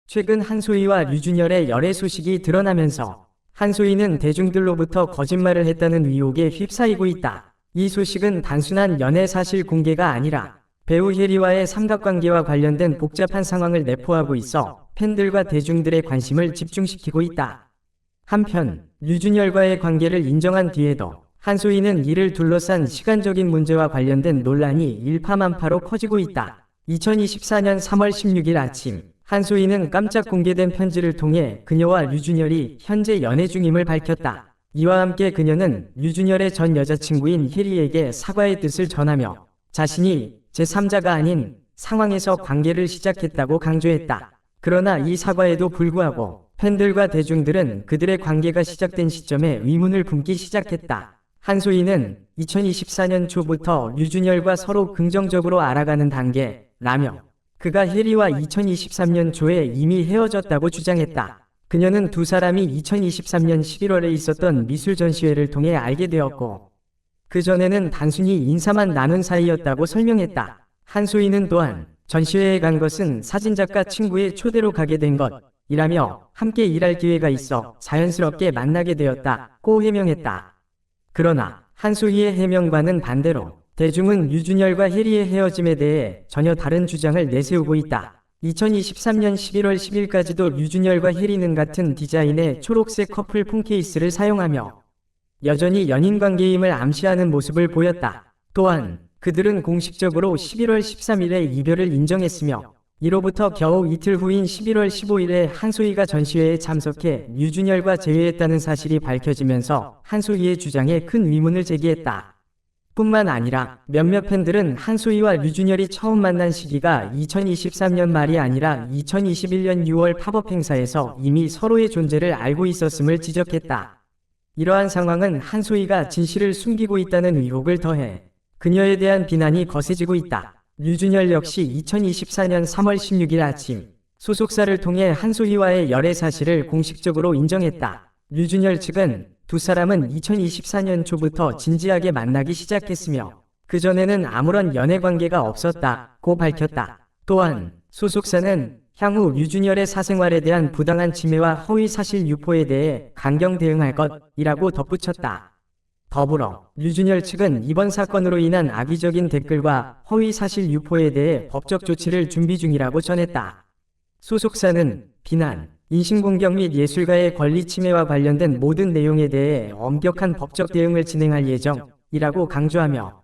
최근 한소희와 류준열의 열애 소식이 드러나면서 한소희는 대중들로부터 거짓말을 했다는 의혹에 휩싸이고 있다. 이 소식은 단순한 연애 사실 공개가 아니라 배우 혜리와의 삼각관계와 관련된 복잡한 상황을 내포하고 있어 팬들과 대중들의 관심을 집중시키고 있다. 한편 류준열과의 관계를 인정한 뒤에도 한소희는 이를 둘러싼 시간적인 문제와 관련된 논란이 일파만파로 커지고 있다. 2024년 3월 16일 아침 한소희는 깜짝 공개된 편지를 통해 그녀와 류준열이 현재 연애 중임을 밝혔다. 이와 함께 그녀는 류준열의 전 여자친구인 혜리에게 사과의 뜻을 전하며 자신이 제3자가 아닌 상황에서 관계를 시작했다고 강조했다. 그러나 이 사과에도 불구하고 팬들과 대중들은 그들의 관계가 시작된 시점에 의문을 품기 시작했다. 한소희는 2024년 초부터 류준열과 서로 긍정적으로 알아가는 단계라며 그가 혜리와 2023년 초에 이미 헤어졌다고 주장했다. 그녀는 두 사람이 2023년 11월에 있었던 미술 전시회를 통해 알게 되었고 그전에는 단순히 인사만 나눈 사이였다고 설명했다. 한소희는 또한 전시회에 간 것은 사진작가 친구의 초대로 가게 된 것이라며 함께 일할 기회가 있어 자연스럽게 만나게 되었다고 해명했다. 그러나 한소희의 해명과는 반대로 대중은 류준열과 혜리의 헤어짐에 대해 전혀 다른 주장을 내세우고 있다. 2023년 11월 10일까지도 류준열과 혜리는 같은 디자인의 초록색 커플 폰 케이스를 사용하며 여전히 연인 관계임을 암시하는 모습을 보였다. 또한 그들은 공식적으로 11월 13일에 이별을 인정했으며 이로부터 겨우 이틀 후인 11월 15일에 한소희가 전시회에 참석해 류준열과 재회했다는 사실이 밝혀지면서 한소희의 주장에 큰 의문을 제기했다. 뿐만 아니라 몇몇 팬들은 한소희와 류준열이 처음 만난 시기가 2023년 말이 아니라 2021년 6월 팝업 행사에서 이미 서로의 존재를 알고 있었음을 지적했다. 이러한 상황은 한소희가 진실을 숨기고 있다는 의혹을 더해 그녀에 대한 비난이 거세지고 있다. 류준열 역시 2024년 3월 16일 아침 소속사를 통해 한소희와의 열애 사실을 공식적으로 인정했다. 류준열 측은 두 사람은 2024년 초부터 진지하게 만나기 시작했으며 그전에는 아무런 연애 관계가 없었다고 밝혔다. 또한 소속사는 향후 류준열의 사생활에 대한 부당한 침해와 허위 사실 유포에 대해 강경 대응할 것이라고 덧붙였다. 더불어 류준열 측은 이번 사건으로 인한 악의적인 댓글과 허위 사실 유포에 대해 법적 조치를 준비 중이라고 전했다. 소속사는 비난, 인신공격 및 예술가의 권리 침해와 관련된 모든 내용에 대해 엄격한 법적 대응을 진행할 예정이라고 강조하며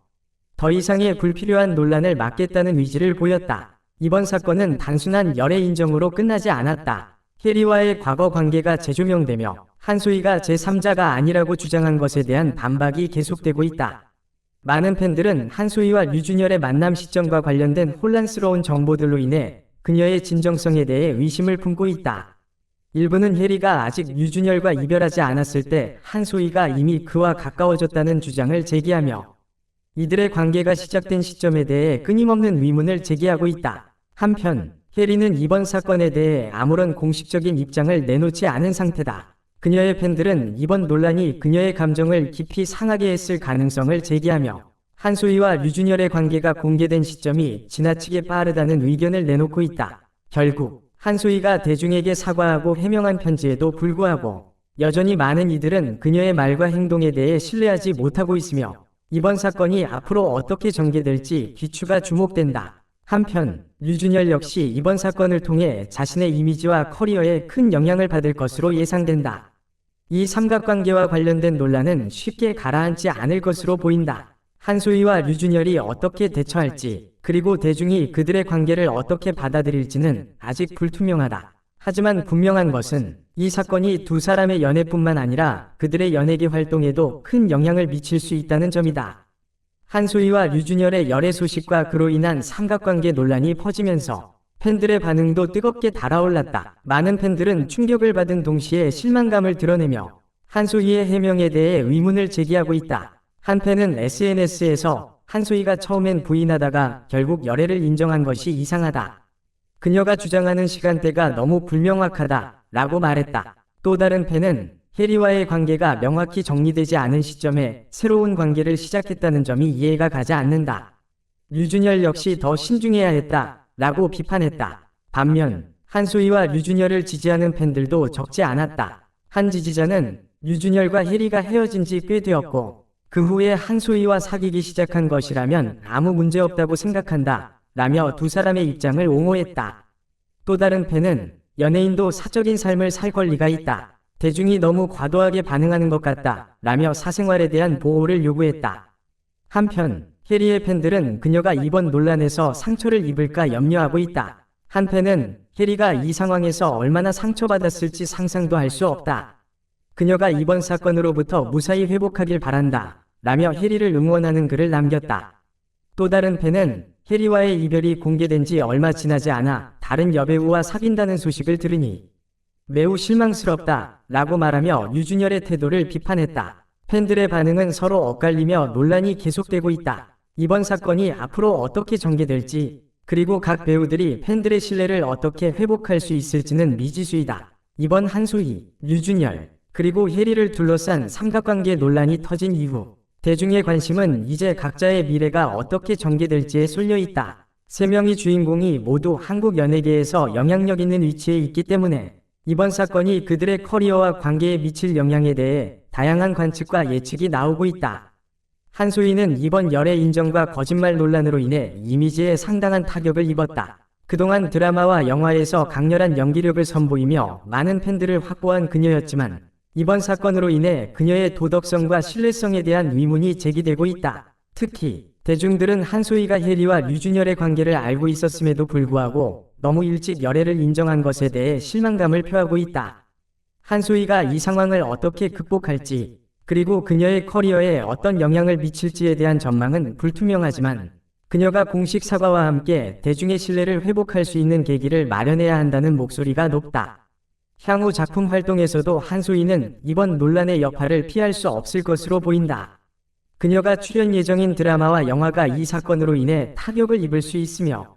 더 이상의 불필요한 논란을 막겠다는 의지를 보였다. 이번 사건은 단순한 열애 인정으로 끝나지 않았다. 혜리와의 과거 관계가 재조명되며 한소희가 제3자가 아니라고 주장한 것에 대한 반박이 계속되고 있다. 많은 팬들은 한소희와 류준열의 만남 시점과 관련된 혼란스러운 정보들로 인해 그녀의 진정성에 대해 의심을 품고 있다. 일부는 혜리가 아직 류준열과 이별하지 않았을 때 한소희가 이미 그와 가까워졌다는 주장을 제기하며 이들의 관계가 시작된 시점에 대해 끊임없는 의문을 제기하고 있다. 한편 혜리는 이번 사건에 대해 아무런 공식적인 입장을 내놓지 않은 상태다. 그녀의 팬들은 이번 논란이 그녀의 감정을 깊이 상하게 했을 가능성을 제기하며 한소희와 류준열의 관계가 공개된 시점이 지나치게 빠르다는 의견을 내놓고 있다. 결국 한소희가 대중에게 사과하고 해명한 편지에도 불구하고 여전히 많은 이들은 그녀의 말과 행동에 대해 신뢰하지 못하고 있으며 이번 사건이 앞으로 어떻게 전개될지 귀추가 주목된다. 한편 류준열 역시 이번 사건을 통해 자신의 이미지와 커리어에 큰 영향을 받을 것으로 예상된다. 이 삼각관계와 관련된 논란은 쉽게 가라앉지 않을 것으로 보인다. 한소희와 류준열이 어떻게 대처할지 그리고 대중이 그들의 관계를 어떻게 받아들일지는 아직 불투명하다. 하지만 분명한 것은 이 사건이 두 사람의 연애뿐만 아니라 그들의 연예계 활동에도 큰 영향을 미칠 수 있다는 점이다. 한소희와 류준열의 열애 소식과 그로 인한 삼각관계 논란이 퍼지면서 팬들의 반응도 뜨겁게 달아올랐다. 많은 팬들은 충격을 받은 동시에 실망감을 드러내며 한소희의 해명에 대해 의문을 제기하고 있다. 한 팬은 SNS에서 한소희가 처음엔 부인하다가 결국 열애를 인정한 것이 이상하다. 그녀가 주장하는 시간대가 너무 불명확하다 라고 말했다. 또 다른 팬은 혜리와의 관계가 명확히 정리되지 않은 시점에 새로운 관계를 시작했다는 점이 이해가 가지 않는다. 류준열 역시 더 신중해야 했다 라고 비판했다. 반면 한소희와 류준열을 지지하는 팬들도 적지 않았다. 한 지지자는 류준열과 혜리가 헤어진 지 꽤 되었고 그 후에 한소희와 사귀기 시작한 것이라면 아무 문제 없다고 생각한다 라며 두 사람의 입장을 옹호했다. 또 다른 팬은 연예인도 사적인 삶을 살 권리가 있다. 대중이 너무 과도하게 반응하는 것 같다 라며 사생활에 대한 보호를 요구했다. 한편 혜리의 팬들은 그녀가 이번 논란에서 상처를 입을까 염려하고 있다. 한 팬은 혜리가 이 상황에서 얼마나 상처받았을지 상상도 할 수 없다. 그녀가 이번 사건으로부터 무사히 회복하길 바란다 라며 혜리를 응원하는 글을 남겼다. 또 다른 팬은 혜리와의 이별이 공개된 지 얼마 지나지 않아 다른 여배우와 사귄다는 소식을 들으니 매우 실망스럽다 라고 말하며 류준열의 태도를 비판했다. 팬들의 반응은 서로 엇갈리며 논란이 계속되고 있다. 이번 사건이 앞으로 어떻게 전개될지 그리고 각 배우들이 팬들의 신뢰를 어떻게 회복할 수 있을지는 미지수이다. 이번 한소희, 류준열, 그리고 혜리를 둘러싼 삼각관계 논란이 터진 이후 대중의 관심은 이제 각자의 미래가 어떻게 전개될지에 쏠려 있다. 세 명의 주인공이 모두 한국 연예계에서 영향력 있는 위치에 있기 때문에 이번 사건이 그들의 커리어와 관계에 미칠 영향에 대해 다양한 관측과 예측이 나오고 있다. 한소희는 이번 열애 인정과 거짓말 논란으로 인해 이미지에 상당한 타격을 입었다. 그동안 드라마와 영화에서 강렬한 연기력을 선보이며 많은 팬들을 확보한 그녀였지만 이번 사건으로 인해 그녀의 도덕성과 신뢰성에 대한 의문이 제기되고 있다. 특히 대중들은 한소희가 혜리와 류준열의 관계를 알고 있었음에도 불구하고 너무 일찍 열애를 인정한 것에 대해 실망감을 표하고 있다. 한소희가 이 상황을 어떻게 극복할지 그리고 그녀의 커리어에 어떤 영향을 미칠지에 대한 전망은 불투명하지만 그녀가 공식 사과와 함께 대중의 신뢰를 회복할 수 있는 계기를 마련해야 한다는 목소리가 높다. 향후 작품 활동에서도 한소희는 이번 논란의 여파를 피할 수 없을 것으로 보인다. 그녀가 출연 예정인 드라마와 영화가 이 사건으로 인해 타격을 입을 수 있으며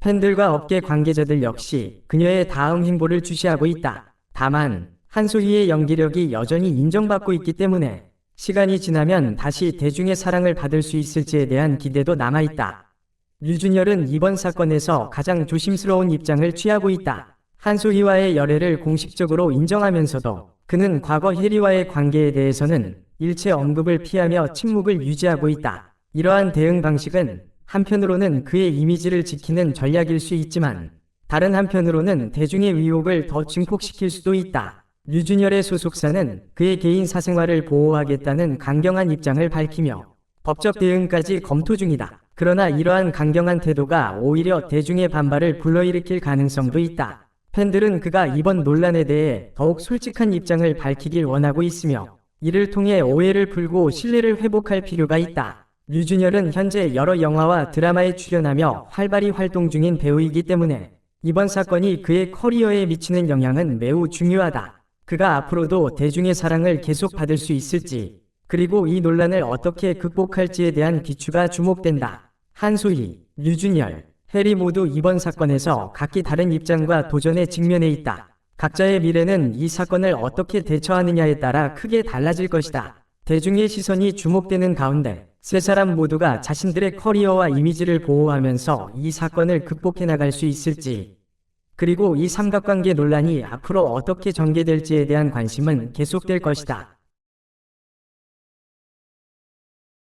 팬들과 업계 관계자들 역시 그녀의 다음 행보를 주시하고 있다. 다만 한소희의 연기력이 여전히 인정받고 있기 때문에 시간이 지나면 다시 대중의 사랑을 받을 수 있을지에 대한 기대도 남아있다. 류준열은 이번 사건에서 가장 조심스러운 입장을 취하고 있다. 한소희와의 열애를 공식적으로 인정하면서도 그는 과거 혜리와의 관계에 대해서는 일체 언급을 피하며 침묵을 유지하고 있다. 이러한 대응 방식은 한편으로는 그의 이미지를 지키는 전략일 수 있지만 다른 한편으로는 대중의 의혹을 더 증폭시킬 수도 있다. 류준열의 소속사는 그의 개인 사생활을 보호하겠다는 강경한 입장을 밝히며 법적 대응까지 검토 중이다. 그러나 이러한 강경한 태도가 오히려 대중의 반발을 불러일으킬 가능성도 있다. 팬들은 그가 이번 논란에 대해 더욱 솔직한 입장을 밝히길 원하고 있으며 이를 통해 오해를 풀고 신뢰를 회복할 필요가 있다. 류준열은 현재 여러 영화와 드라마에 출연하며 활발히 활동 중인 배우이기 때문에 이번 사건이 그의 커리어에 미치는 영향은 매우 중요하다. 그가 앞으로도 대중의 사랑을 계속 받을 수 있을지, 그리고 이 논란을 어떻게 극복할지에 대한 기추가 주목된다. 한소희, 류준열, 혜리 모두 이번 사건에서 각기 다른 입장과 도전에 직면해 있다. 각자의 미래는 이 사건을 어떻게 대처하느냐에 따라 크게 달라질 것이다. 대중의 시선이 주목되는 가운데 세 사람 모두가 자신들의 커리어와 이미지를 보호하면서 이 사건을 극복해 나갈 수 있을지, 그리고 이 삼각관계 논란이 앞으로 어떻게 전개될지에 대한 관심은 계속될 것이다.